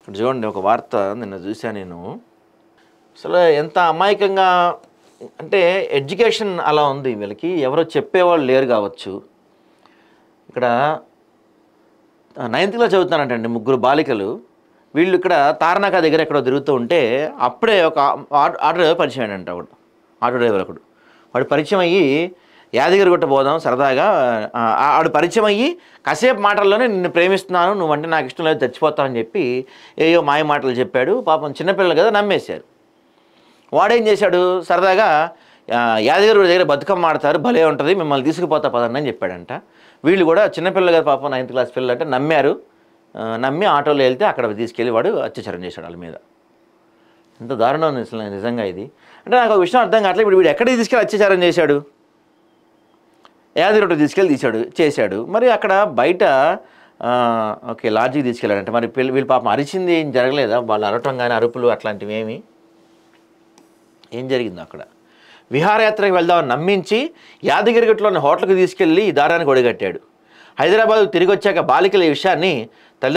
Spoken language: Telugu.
ఇప్పుడు చూడండి ఒక వార్త నిన్న చూశాను నేను. అసలు ఎంత అమాయకంగా అంటే ఎడ్యుకేషన్ అలా ఉంది వీళ్ళకి. ఎవరో చెప్పేవాళ్ళు లేరు కావచ్చు. ఇక్కడ 9th క్లాస్ చదువుతున్నారంటండి ముగ్గురు బాలికలు. వీళ్ళు ఇక్కడ తార్నాక దగ్గర ఎక్కడో తిరుగుతూ ఉంటే అప్పుడే ఒక ఆటో డ్రైవర్ పరిచయం అయ్యాడంట. ఒకడు ఆటో డ్రైవర్ ఒకడు వాడు పరిచయం అయ్యి యాదగిరిగుట్ట పోదాం సరదాగా, ఆడు పరిచయం అయ్యి కాసేపు మాటల్లోనే నిన్ను ప్రేమిస్తున్నాను, నువ్వంటే నాకు ఇష్టం లేదు, చచ్చిపోతావని చెప్పి ఏయో మాయ మాటలు చెప్పాడు. పాపం చిన్నపిల్లలు కదా నమ్మేశారు. వాడేం చేశాడు, సరదాగా యాదగిరి దగ్గర బతుకమ్మ ఆడతారు, భలే ఉంటుంది, మిమ్మల్ని తీసుకుపోతా పదండి అని చెప్పాడంట. వీళ్ళు కూడా చిన్నపిల్లలు కదా పాపం 9th క్లాస్ పిల్లలు అంటే నమ్మారు. నమ్మి ఆటోలో వెళ్తే అక్కడ తీసుకెళ్ళి వాడు అత్యాచారం చేశాడు వాళ్ళ మీద. ఎంత దారుణం అసలు నిజంగా ఇది. అంటే నాకు ఒక విషయం అర్థం కావట్లేదు. ఇప్పుడు వీడు ఎక్కడికి తీసుకెళ్ళి అత్యాచారం చేశాడు? యాదగిరి తీసుకెళ్ళి చేశాడు. మరి అక్కడ బయట ఓకే లాడ్జికి తీసుకెళ్ళాడంటే మరి వీళ్ళు పాపం అరిచింది ఏం జరగలేదా? వాళ్ళు అరవటం కానీ అరుపులు అట్లాంటివి ఏం జరిగిందో అక్కడ? విహారయాత్రకు వెళ్దామని నమ్మించి యాదగిరిగుట్టలోని హోటల్కి తీసుకెళ్ళి ఈ దారానికి ఒడిగట్టాడు. హైదరాబాద్ తిరిగి వచ్చాక బాలికల ఈ విషయాన్ని